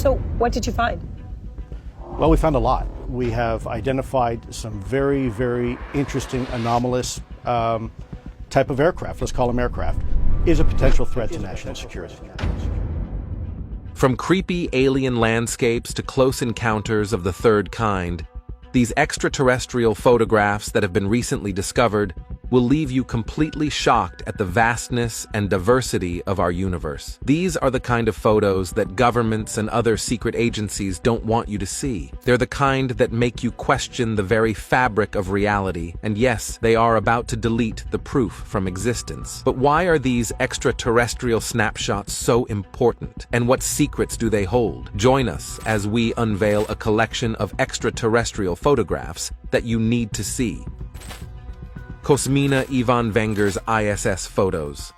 So what did you find? Well, we found a lot. We have identified some very, very interesting, anomalous type of aircraft, let's call them aircraft, is a potential threat to national security. From creepy alien landscapes to close encounters of the third kind, these extraterrestrial photographs that have been recently discovered will leave you completely shocked at the vastness and diversity of our universe. These are the kind of photos that governments and other secret agencies don't want you to see. They're the kind that make you question the very fabric of reality, and yes, they are about to delete the proof from existence. But why are these extraterrestrial snapshots so important, and what secrets do they hold? Join us as we unveil a collection of extraterrestrial photographs that you need to see. Cosmina Ivan Venger's ISS photos.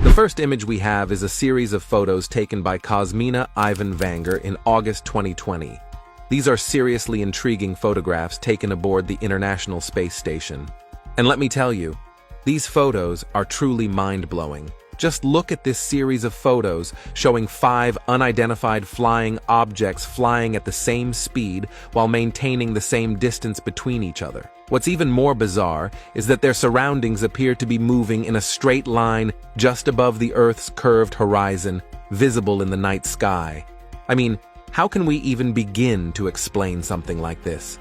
The first image we have is a series of photos taken by Cosmina Ivan Venger in August 2020. These are seriously intriguing photographs taken aboard the International Space Station. And let me tell you, these photos are truly mind-blowing. Just look at this series of photos showing 5 unidentified flying objects flying at the same speed while maintaining the same distance between each other. What's even more bizarre is that their surroundings appear to be moving in a straight line just above the Earth's curved horizon, visible in the night sky. I mean, how can we even begin to explain something like this?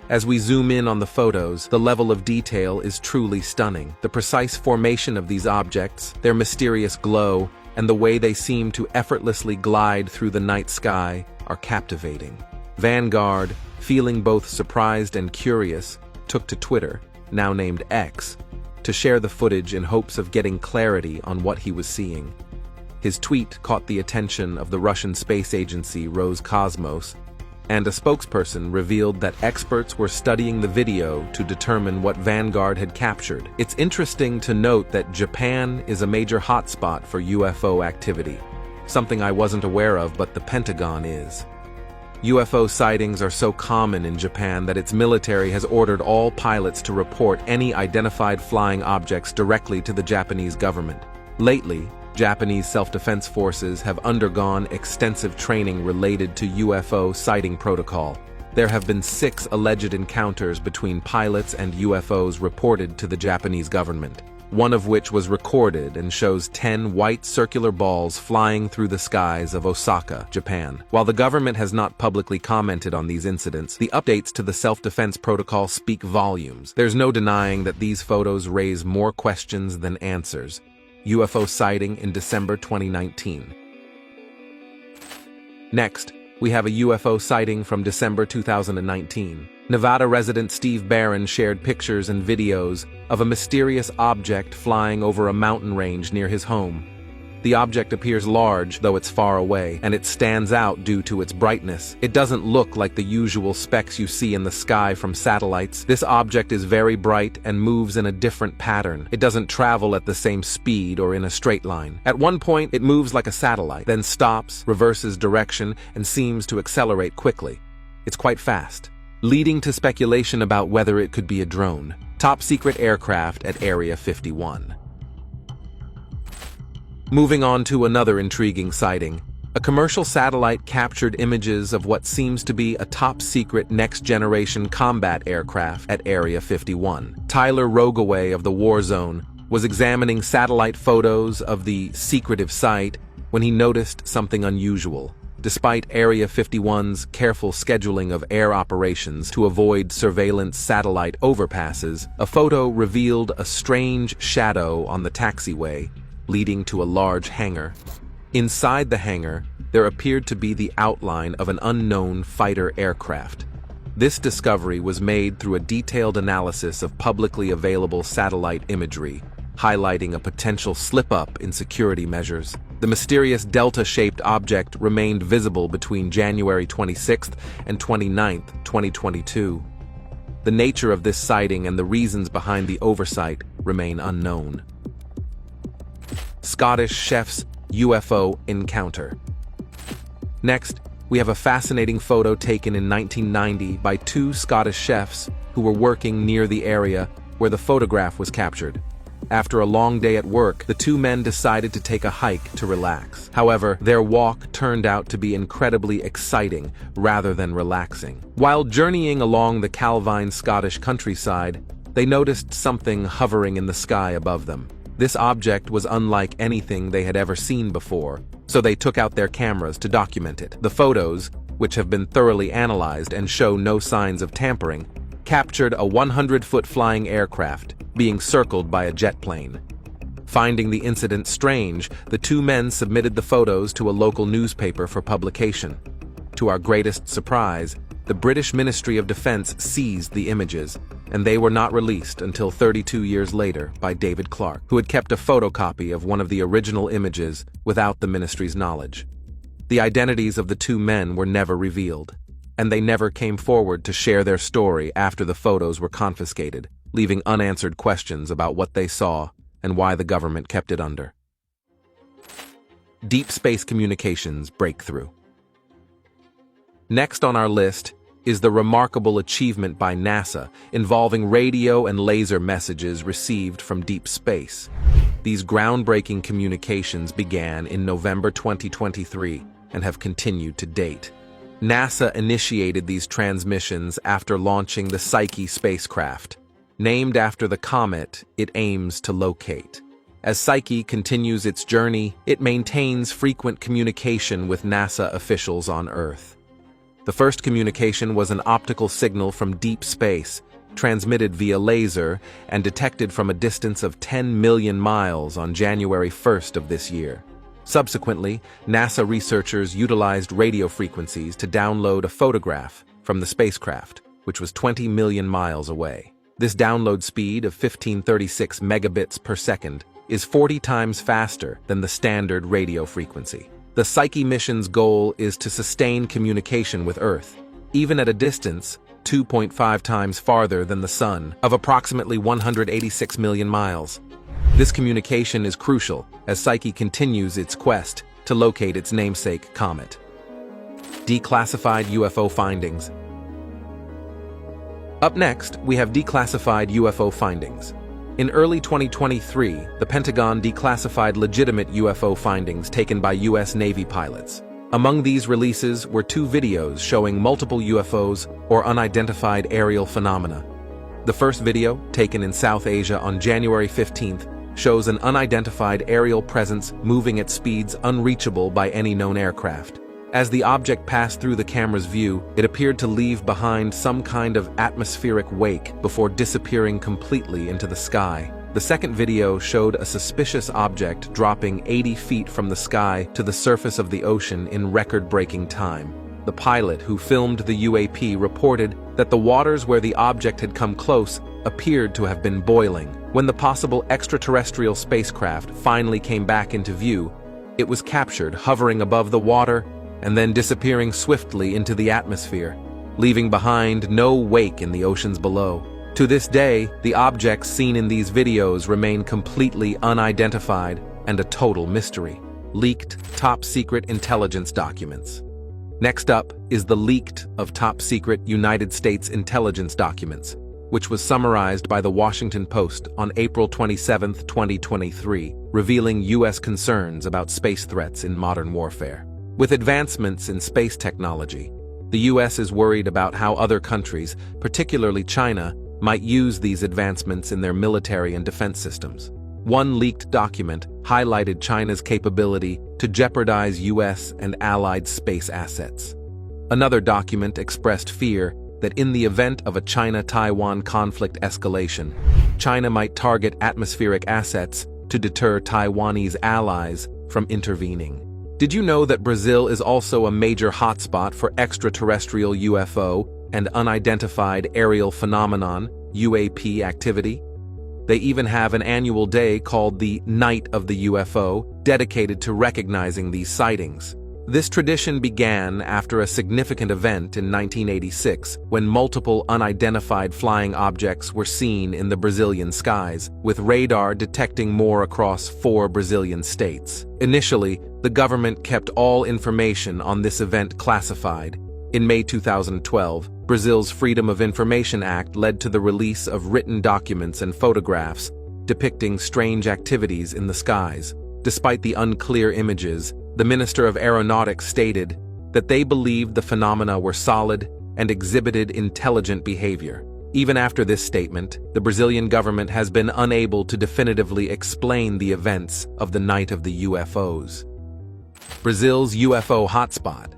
As we zoom in on the photos, the level of detail is truly stunning. The precise formation of these objects, their mysterious glow, and the way they seem to effortlessly glide through the night sky are captivating. Vanguard, feeling both surprised and curious, took to Twitter, now named X, to share the footage in hopes of getting clarity on what he was seeing. His tweet caught the attention of the Russian space agency Roscosmos, and a spokesperson revealed that experts were studying the video to determine what Vanguard had captured. It's interesting to note that Japan is a major hotspot for UFO activity, something I wasn't aware of, but the Pentagon is. UFO sightings are so common in Japan that its military has ordered all pilots to report any identified flying objects directly to the Japanese government. Lately, Japanese self-defense forces have undergone extensive training related to UFO sighting protocol. There have been 6 alleged encounters between pilots and UFOs reported to the Japanese government, one of which was recorded and shows 10 white circular balls flying through the skies of Osaka, Japan. While the government has not publicly commented on these incidents, the updates to the self-defense protocol speak volumes. There's no denying that these photos raise more questions than answers. UFO sighting in December 2019. Next, we have a UFO sighting from December 2019. Nevada resident Steve Barron shared pictures and videos of a mysterious object flying over a mountain range near his home. The object appears large, though it's far away, and it stands out due to its brightness. It doesn't look like the usual specks you see in the sky from satellites. This object is very bright and moves in a different pattern. It doesn't travel at the same speed or in a straight line. At one point, it moves like a satellite, then stops, reverses direction, and seems to accelerate quickly. It's quite fast, leading to speculation about whether it could be a drone. Top secret aircraft at Area 51. Moving on to another intriguing sighting. A commercial satellite captured images of what seems to be a top-secret next-generation combat aircraft at Area 51. Tyler Rogaway of the War Zone was examining satellite photos of the secretive site when he noticed something unusual. Despite Area 51's careful scheduling of air operations to avoid surveillance satellite overpasses, a photo revealed a strange shadow on the taxiway, leading to a large hangar. Inside the hangar, there appeared to be the outline of an unknown fighter aircraft. This discovery was made through a detailed analysis of publicly available satellite imagery, highlighting a potential slip-up in security measures. The mysterious delta-shaped object remained visible between January 26th and 29th, 2022. The nature of this sighting and the reasons behind the oversight remain unknown. Scottish chef's UFO encounter. Next, we have a fascinating photo taken in 1990 by 2 Scottish chefs who were working near the area where the photograph was captured. After a long day at work, the two men decided to take a hike to relax. However, their walk turned out to be incredibly exciting rather than relaxing. While journeying along the Calvine Scottish countryside, they noticed something hovering in the sky above them. This object was unlike anything they had ever seen before, so they took out their cameras to document it. The photos, which have been thoroughly analyzed and show no signs of tampering, captured a 100-foot flying aircraft being circled by a jet plane. Finding the incident strange, the two men submitted the photos to a local newspaper for publication. To our greatest surprise, the British Ministry of Defense seized the images, and they were not released until 32 years later by David Clark, who had kept a photocopy of one of the original images without the ministry's knowledge. The identities of the two men were never revealed, and they never came forward to share their story after the photos were confiscated, leaving unanswered questions about what they saw and why the government kept it under. Deep space communications breakthrough. Next on our list is the remarkable achievement by NASA involving radio and laser messages received from deep space. These groundbreaking communications began in November 2023 and have continued to date. NASA initiated these transmissions after launching the Psyche spacecraft, named after the comet it aims to locate. As Psyche continues its journey, it maintains frequent communication with NASA officials on Earth. The first communication was an optical signal from deep space, transmitted via laser and detected from a distance of 10 million miles on January 1st of this year. Subsequently, NASA researchers utilized radio frequencies to download a photograph from the spacecraft, which was 20 million miles away. This download speed of 1536 megabits per second is 40 times faster than the standard radio frequency. The Psyche mission's goal is to sustain communication with Earth, even at a distance 2.5 times farther than the Sun, of approximately 186 million miles. This communication is crucial as Psyche continues its quest to locate its namesake comet. Declassified UFO findings. Up next, we have declassified UFO findings. In early 2023, the Pentagon declassified legitimate UFO findings taken by U.S. Navy pilots. Among these releases were two videos showing multiple UFOs or unidentified aerial phenomena. The first video, taken in South Asia on January 15th, shows an unidentified aerial presence moving at speeds unreachable by any known aircraft. As the object passed through the camera's view, it appeared to leave behind some kind of atmospheric wake before disappearing completely into the sky. The second video showed a suspicious object dropping 80 feet from the sky to the surface of the ocean in record-breaking time. The pilot who filmed the UAP reported that the waters where the object had come close appeared to have been boiling. When the possible extraterrestrial spacecraft finally came back into view, it was captured hovering above the water and then disappearing swiftly into the atmosphere, leaving behind no wake in the oceans below. To this day, the objects seen in these videos remain completely unidentified and a total mystery. Leaked top-secret intelligence documents. Next up is the leaked of top-secret United States intelligence documents, which was summarized by the Washington Post on April 27, 2023, revealing U.S. concerns about space threats in modern warfare. With advancements in space technology, the U.S. is worried about how other countries, particularly China, might use these advancements in their military and defense systems. One leaked document highlighted China's capability to jeopardize U.S. and allied space assets. Another document expressed fear that in the event of a China-Taiwan conflict escalation, China might target atmospheric assets to deter Taiwanese allies from intervening. Did you know that Brazil is also a major hotspot for extraterrestrial UFO and unidentified aerial phenomenon, UAP activity? They even have an annual day called the Night of the UFO, dedicated to recognizing these sightings. This tradition began after a significant event in 1986 when multiple unidentified flying objects were seen in the Brazilian skies, with radar detecting more across 4 Brazilian states. Initially, the government kept all information on this event classified. In May 2012, Brazil's Freedom of Information Act led to the release of written documents and photographs depicting strange activities in the skies. Despite the unclear images, the Minister of Aeronautics stated that they believed the phenomena were solid and exhibited intelligent behavior. Even after this statement, the Brazilian government has been unable to definitively explain the events of the Night of the UFOs. Brazil's UFO hotspot.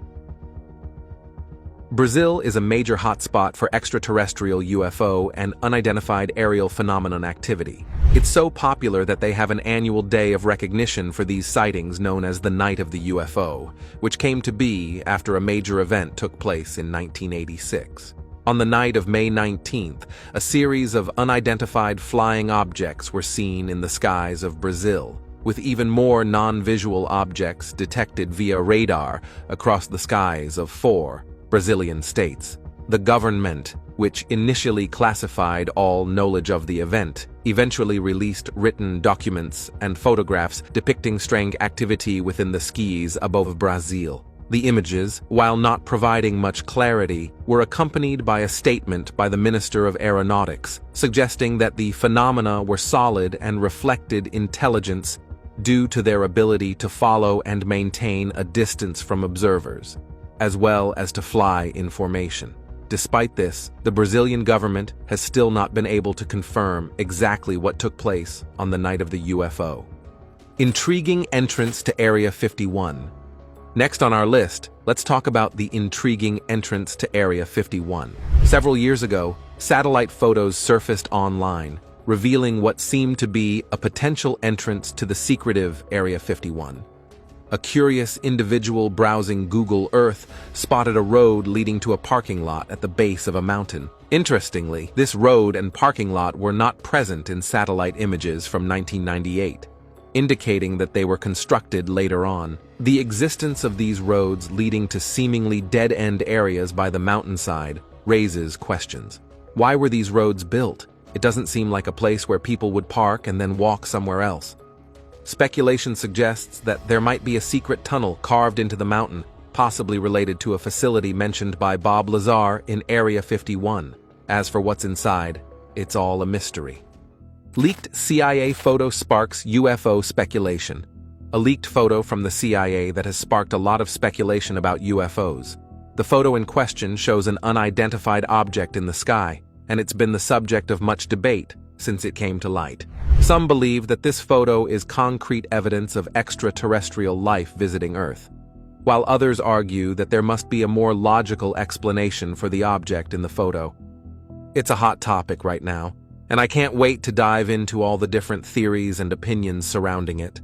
Brazil is a major hotspot for extraterrestrial UFO and unidentified aerial phenomenon activity. It's so popular that they have an annual day of recognition for these sightings known as the Night of the UFO, which came to be after a major event took place in 1986. On the night of May 19th, a series of unidentified flying objects were seen in the skies of Brazil, with even more non-visual objects detected via radar across the skies of 4 Brazilian states. The government, which initially classified all knowledge of the event, eventually released written documents and photographs depicting strange activity within the skies above Brazil. The images, while not providing much clarity, were accompanied by a statement by the Minister of Aeronautics, suggesting that the phenomena were solid and reflected intelligence due to their ability to follow and maintain a distance from observers, as well as to fly in formation. Despite this, the Brazilian government has still not been able to confirm exactly what took place on the night of the UFO. Intriguing entrance to Area 51. Next on our list, let's talk about the intriguing entrance to Area 51. Several years ago, satellite photos surfaced online, revealing what seemed to be a potential entrance to the secretive Area 51. A curious individual browsing Google Earth spotted a road leading to a parking lot at the base of a mountain. Interestingly, this road and parking lot were not present in satellite images from 1998, indicating that they were constructed later on. The existence of these roads leading to seemingly dead-end areas by the mountainside raises questions. Why were these roads built? It doesn't seem like a place where people would park and then walk somewhere else. Speculation suggests that there might be a secret tunnel carved into the mountain, possibly related to a facility mentioned by Bob Lazar in Area 51. As for what's inside, it's all a mystery. Leaked CIA photo sparks UFO speculation. A leaked photo from the CIA that has sparked a lot of speculation about UFOs. The photo in question shows an unidentified object in the sky, and it's been the subject of much debate since it came to light. Some believe that this photo is concrete evidence of extraterrestrial life visiting Earth, while others argue that there must be a more logical explanation for the object in the photo. It's a hot topic right now, and I can't wait to dive into all the different theories and opinions surrounding it.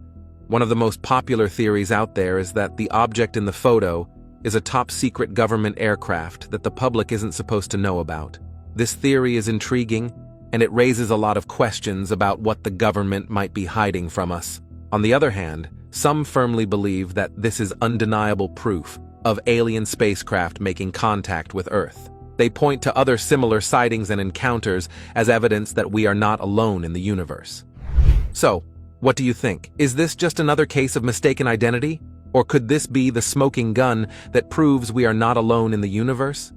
One of the most popular theories out there is that the object in the photo is a top-secret government aircraft that the public isn't supposed to know about. This theory is intriguing, and it raises a lot of questions about what the government might be hiding from us. On the other hand, some firmly believe that this is undeniable proof of alien spacecraft making contact with Earth. They point to other similar sightings and encounters as evidence that we are not alone in the universe. So, what do you think? Is this just another case of mistaken identity? Or could this be the smoking gun that proves we are not alone in the universe?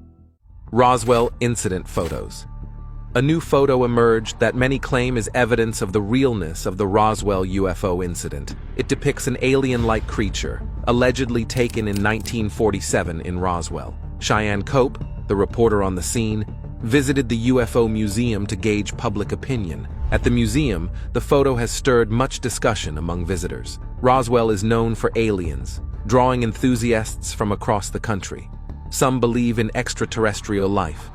Roswell incident photos. A new photo emerged that many claim is evidence of the realness of the Roswell UFO incident. It depicts an alien-like creature, allegedly taken in 1947 in Roswell. Cheyenne Cope, the reporter on the scene, visited the UFO museum to gauge public opinion. At the museum, the photo has stirred much discussion among visitors. Roswell is known for aliens, drawing enthusiasts from across the country. Some believe in extraterrestrial life.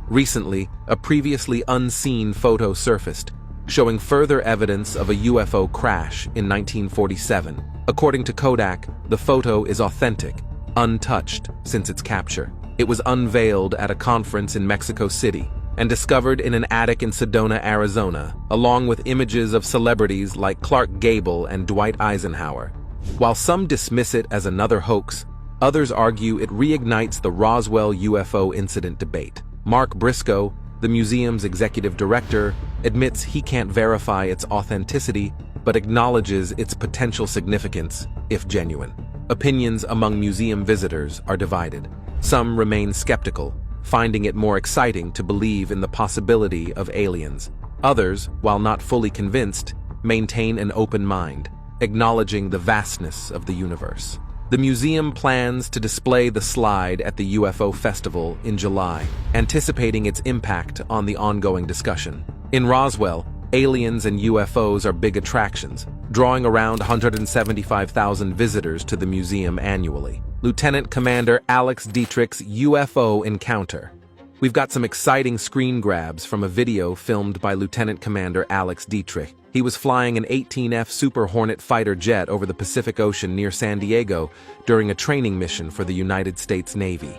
Recently, a previously unseen photo surfaced, showing further evidence of a UFO crash in 1947. According to Kodak, the photo is authentic, untouched since its capture. It was unveiled at a conference in Mexico City and discovered in an attic in Sedona, Arizona, along with images of celebrities like Clark Gable and Dwight Eisenhower. While some dismiss it as another hoax, others argue it reignites the Roswell UFO incident debate. Mark Briscoe, the museum's executive director, admits he can't verify its authenticity, but acknowledges its potential significance, if genuine. Opinions among museum visitors are divided. Some remain skeptical, finding it more exciting to believe in the possibility of aliens. Others, while not fully convinced, maintain an open mind, acknowledging the vastness of the universe. The museum plans to display the slide at the UFO Festival in July, anticipating its impact on the ongoing discussion. In Roswell, aliens and UFOs are big attractions, drawing around 175,000 visitors to the museum annually. Lieutenant Commander Alex Dietrich's UFO encounter. We've got some exciting screen grabs from a video filmed by Lieutenant Commander Alex Dietrich. He was flying an 18F Super Hornet fighter jet over the Pacific Ocean near San Diego during a training mission for the United States Navy.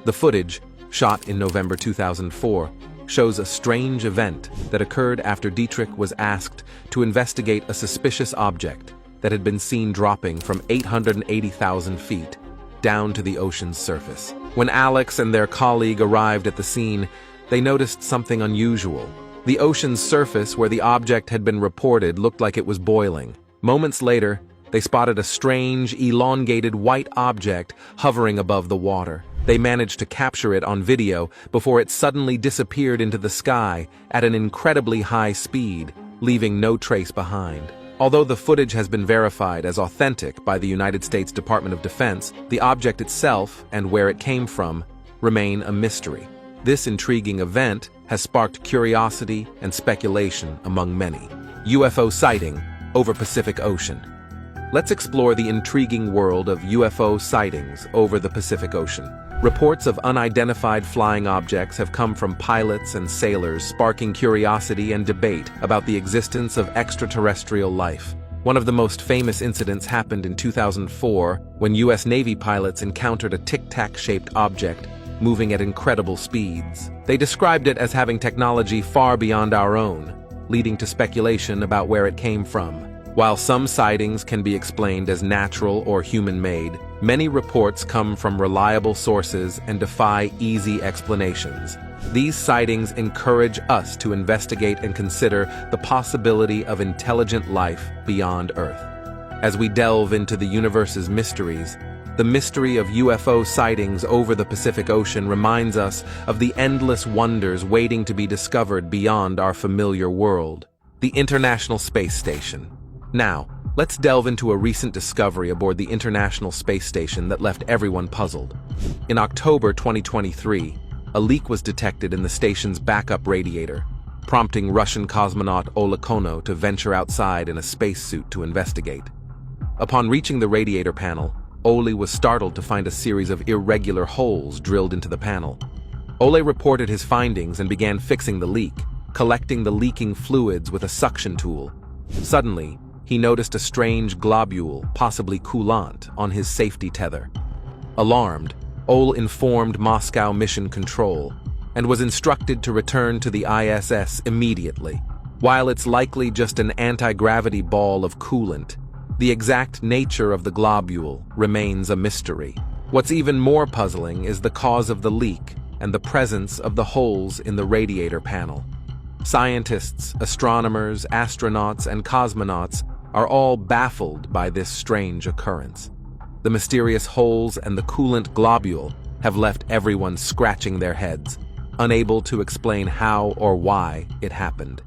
The footage, shot in November 2004, shows a strange event that occurred after Dietrich was asked to investigate a suspicious object that had been seen dropping from 880,000 feet down to the ocean's surface. When Alex and their colleague arrived at the scene, they noticed something unusual. The ocean's surface where the object had been reported looked like it was boiling. Moments later, they spotted a strange, elongated white object hovering above the water. They managed to capture it on video before it suddenly disappeared into the sky at an incredibly high speed, leaving no trace behind. Although the footage has been verified as authentic by the United States Department of Defense, the object itself and where it came from remain a mystery. This intriguing event has sparked curiosity and speculation among many. UFO sighting over Pacific Ocean. Let's explore the intriguing world of UFO sightings over the Pacific Ocean. Reports of unidentified flying objects have come from pilots and sailors, sparking curiosity and debate about the existence of extraterrestrial life. One of the most famous incidents happened in 2004 when U.S. Navy pilots encountered a tic-tac-shaped object moving at incredible speeds. They described it as having technology far beyond our own, leading to speculation about where it came from. While some sightings can be explained as natural or human-made, many reports come from reliable sources and defy easy explanations. These sightings encourage us to investigate and consider the possibility of intelligent life beyond Earth. As we delve into the universe's mysteries, the mystery of UFO sightings over the Pacific Ocean reminds us of the endless wonders waiting to be discovered beyond our familiar world. The International Space Station. Now, let's delve into a recent discovery aboard the International Space Station that left everyone puzzled. In October 2023, a leak was detected in the station's backup radiator, prompting Russian cosmonaut Oleg Kono to venture outside in a spacesuit to investigate. Upon reaching the radiator panel, Ole was startled to find a series of irregular holes drilled into the panel. Ole reported his findings and began fixing the leak, collecting the leaking fluids with a suction tool. Suddenly, he noticed a strange globule, possibly coolant, on his safety tether. Alarmed, Ole informed Moscow Mission Control and was instructed to return to the ISS immediately. While it's likely just an anti-gravity ball of coolant, the exact nature of the globule remains a mystery. What's even more puzzling is the cause of the leak and the presence of the holes in the radiator panel. Scientists, astronomers, astronauts, and cosmonauts are all baffled by this strange occurrence. The mysterious holes and the coolant globule have left everyone scratching their heads, unable to explain how or why it happened.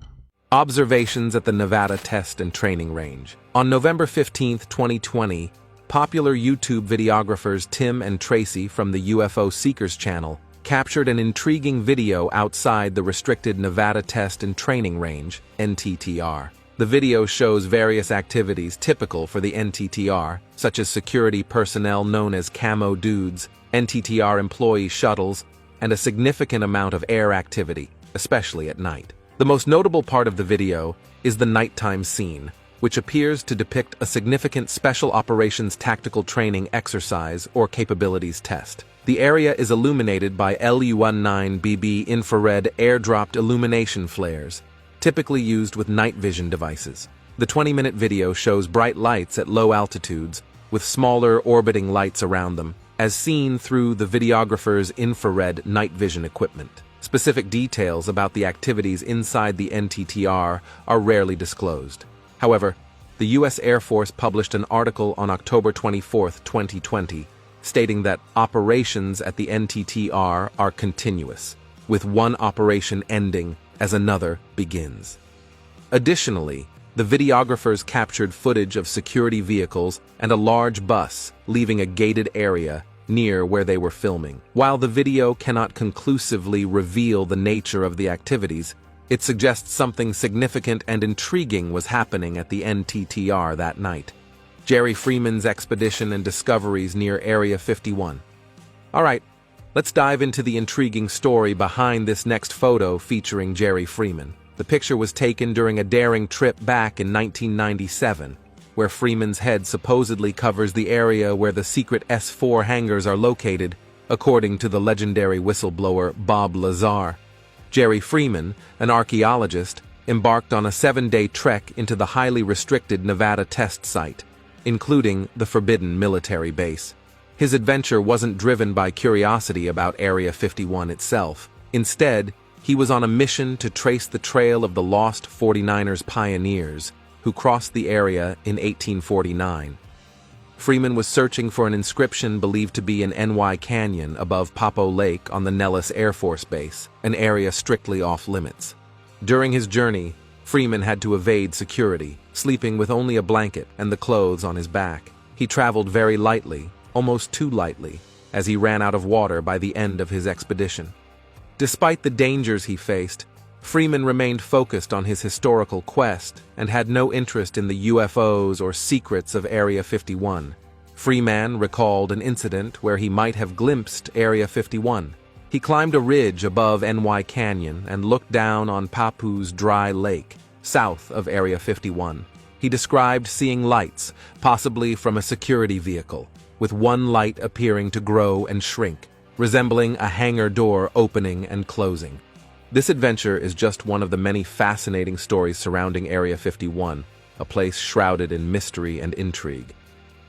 Observations at the Nevada Test and Training Range. On November 15, 2020, popular YouTube videographers Tim and Tracy from the UFO Seekers channel captured an intriguing video outside the restricted Nevada Test and Training Range, NTTR. The video shows various activities typical for the NTTR, such as security personnel known as Camo Dudes, NTTR employee shuttles, and a significant amount of air activity, especially at night. The most notable part of the video is the nighttime scene, which appears to depict a significant Special Operations Tactical Training Exercise or Capabilities Test. The area is illuminated by LU-19BB infrared airdropped illumination flares, typically used with night vision devices. The 20-minute video shows bright lights at low altitudes, with smaller orbiting lights around them, as seen through the videographer's infrared night vision equipment. Specific details about the activities inside the NTTR are rarely disclosed. However, the U.S. Air Force published an article on October 24, 2020, stating that operations at the NTTR are continuous, with one operation ending as another begins. Additionally, the videographers captured footage of security vehicles and a large bus leaving a gated area near where they were filming. While the video cannot conclusively reveal the nature of the activities, it suggests something significant and intriguing was happening at the NTTR that night. Jerry Freeman's expedition and discoveries near Area 51. All right, let's dive into the intriguing story behind this next photo featuring Jerry Freeman. The picture was taken during a daring trip back in 1997, where Freeman's head supposedly covers the area where the secret S4 hangars are located, according to the legendary whistleblower Bob Lazar. Jerry Freeman, an archaeologist, embarked on a 7-day trek into the highly restricted Nevada test site, including the forbidden military base. His adventure wasn't driven by curiosity about Area 51 itself. Instead, he was on a mission to trace the trail of the lost 49ers pioneers who crossed the area in 1849. Freeman was searching for an inscription believed to be in NY Canyon above Papo Lake on the Nellis Air Force Base, an area strictly off-limits. During his journey, Freeman had to evade security, sleeping with only a blanket and the clothes on his back. He traveled very lightly, almost too lightly, as he ran out of water by the end of his expedition. Despite the dangers he faced, Freeman remained focused on his historical quest and had no interest in the UFOs or secrets of Area 51. Freeman recalled an incident where he might have glimpsed Area 51. He climbed a ridge above NY Canyon and looked down on Papu's dry lake, south of Area 51. He described seeing lights, possibly from a security vehicle, with one light appearing to grow and shrink, resembling a hangar door opening and closing. This adventure is just one of the many fascinating stories surrounding Area 51, a place shrouded in mystery and intrigue.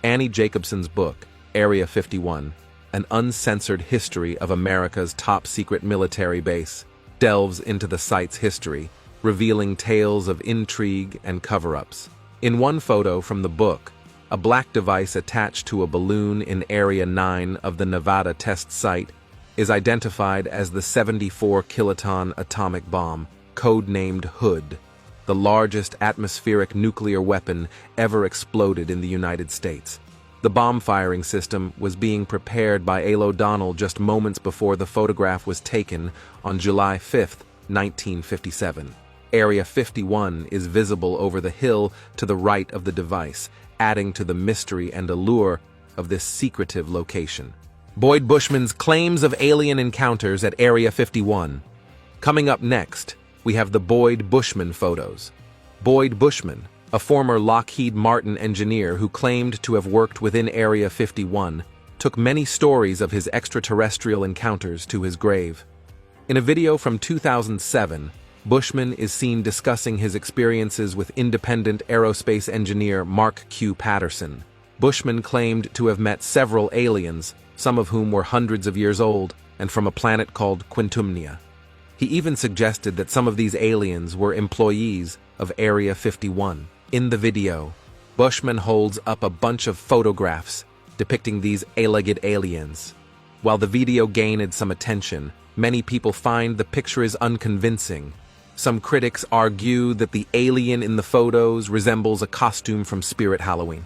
Annie Jacobson's book, Area 51, An Uncensored History of America's Top-Secret Military Base, delves into the site's history, revealing tales of intrigue and cover-ups. In one photo from the book, a black device attached to a balloon in Area 9 of the Nevada test site is identified as the 74-kiloton atomic bomb, codenamed Hood, the largest atmospheric nuclear weapon ever exploded in the United States. The bomb-firing system was being prepared by A.L. O'Donnell just moments before the photograph was taken on July 5, 1957. Area 51 is visible over the hill to the right of the device, adding to the mystery and allure of this secretive location. Boyd Bushman's claims of alien encounters at Area 51. Coming up next, we have the Boyd Bushman photos. Boyd Bushman, a former Lockheed Martin engineer who claimed to have worked within Area 51, took many stories of his extraterrestrial encounters to his grave. In a video from 2007, Bushman is seen discussing his experiences with independent aerospace engineer Mark Q. Patterson. Bushman claimed to have met several aliens, some of whom were hundreds of years old and from a planet called Quintumnia. He even suggested that some of these aliens were employees of Area 51. In the video, Bushman holds up a bunch of photographs depicting these alleged aliens. While the video gained some attention, many people find the picture is unconvincing. Some critics argue that the alien in the photos resembles a costume from Spirit Halloween,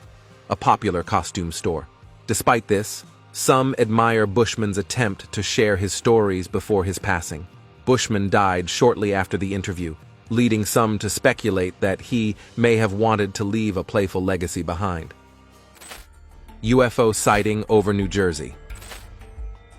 a popular costume store. Despite this, some admire Bushman's attempt to share his stories before his passing. Bushman died shortly after the interview, leading some to speculate that he may have wanted to leave a playful legacy behind. UFO sighting over New Jersey.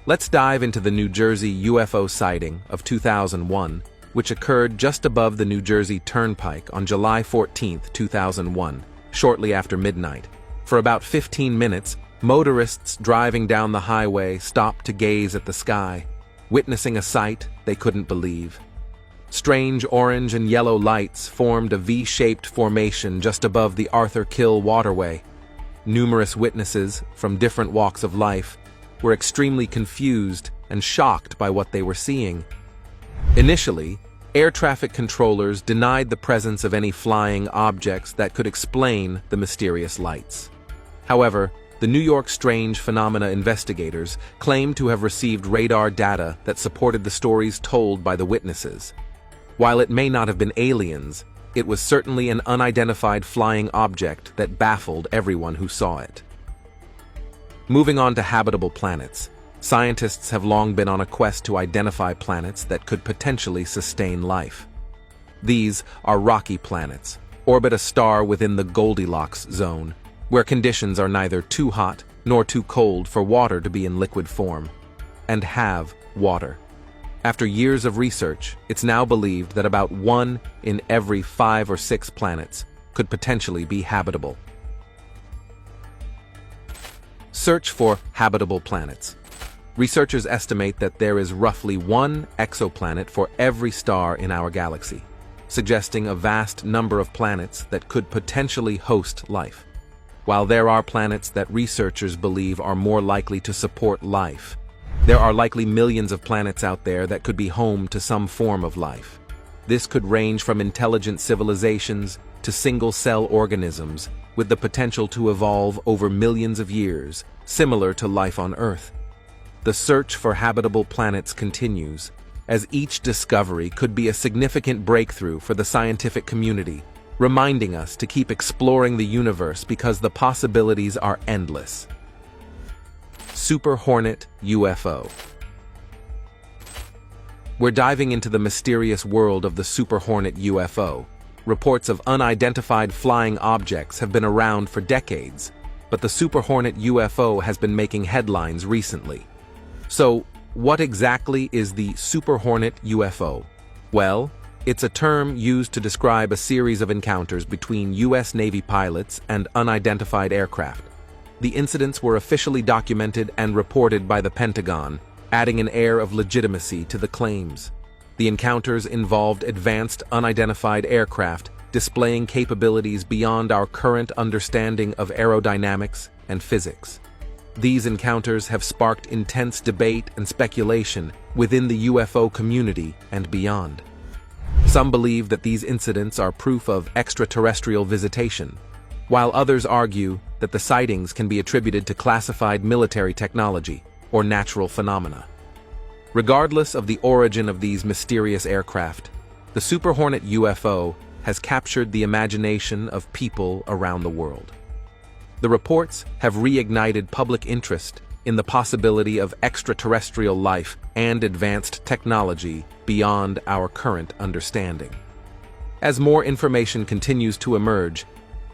Let's dive into the New Jersey UFO sighting of 2001, which occurred just above the New Jersey Turnpike on July 14, 2001, shortly after midnight. For about 15 minutes, motorists driving down the highway stopped to gaze at the sky, witnessing a sight they couldn't believe. Strange orange and yellow lights formed a V-shaped formation just above the Arthur Kill waterway. Numerous witnesses from different walks of life were extremely confused and shocked by what they were seeing. Initially, air traffic controllers denied the presence of any flying objects that could explain the mysterious lights. However, the New York Strange Phenomena investigators claimed to have received radar data that supported the stories told by the witnesses. While it may not have been aliens, it was certainly an unidentified flying object that baffled everyone who saw it. Moving on to habitable planets, scientists have long been on a quest to identify planets that could potentially sustain life. These are rocky planets, orbit a star within the Goldilocks zone, where conditions are neither too hot nor too cold for water to be in liquid form, and have water. After years of research, it's now believed that about 1 in every 5 or 6 planets could potentially be habitable. Search for habitable planets. Researchers estimate that there is roughly 1 exoplanet for every star in our galaxy, suggesting a vast number of planets that could potentially host life. While there are planets that researchers believe are more likely to support life, there are likely millions of planets out there that could be home to some form of life. This could range from intelligent civilizations to single-cell organisms with the potential to evolve over millions of years, similar to life on Earth. The search for habitable planets continues, as each discovery could be a significant breakthrough for the scientific community, reminding us to keep exploring the universe because the possibilities are endless. Super Hornet UFO. We're diving into the mysterious world of the Super Hornet UFO. Reports of unidentified flying objects have been around for decades, but the Super Hornet UFO has been making headlines recently. So, what exactly is the Super Hornet UFO? Well, it's a term used to describe a series of encounters between U.S. Navy pilots and unidentified aircraft. The incidents were officially documented and reported by the Pentagon, adding an air of legitimacy to the claims. The encounters involved advanced unidentified aircraft displaying capabilities beyond our current understanding of aerodynamics and physics. These encounters have sparked intense debate and speculation within the UFO community and beyond. Some believe that these incidents are proof of extraterrestrial visitation, while others argue that the sightings can be attributed to classified military technology or natural phenomena. Regardless of the origin of these mysterious aircraft, the Super Hornet UFO has captured the imagination of people around the world. The reports have reignited public interest in the possibility of extraterrestrial life and advanced technology beyond our current understanding. As more information continues to emerge,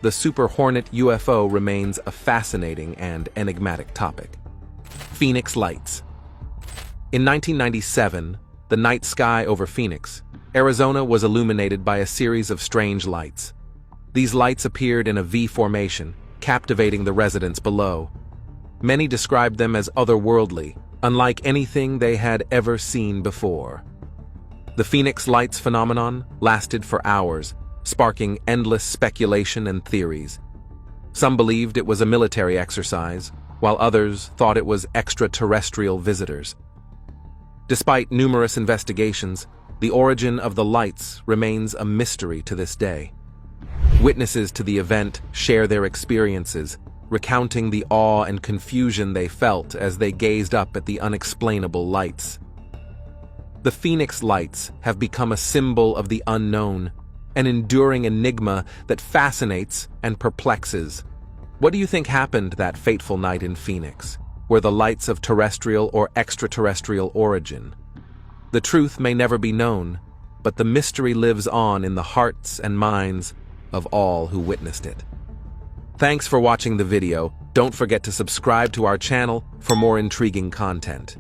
the Super Hornet UFO remains a fascinating and enigmatic topic. Phoenix Lights. In 1997, the night sky over Phoenix, Arizona was illuminated by a series of strange lights. These lights appeared in a V formation, captivating the residents below. Many described them as otherworldly, unlike anything they had ever seen before. The Phoenix Lights phenomenon lasted for hours, sparking endless speculation and theories. Some believed it was a military exercise, while others thought it was extraterrestrial visitors. Despite numerous investigations, the origin of the lights remains a mystery to this day. Witnesses to the event share their experiences, recounting the awe and confusion they felt as they gazed up at the unexplainable lights. The Phoenix Lights have become a symbol of the unknown, an enduring enigma that fascinates and perplexes. What do you think happened that fateful night in Phoenix? Were the lights of terrestrial or extraterrestrial origin? The truth may never be known, but the mystery lives on in the hearts and minds of all who witnessed it. Thanks for watching the video. Don't forget to subscribe to our channel for more intriguing content.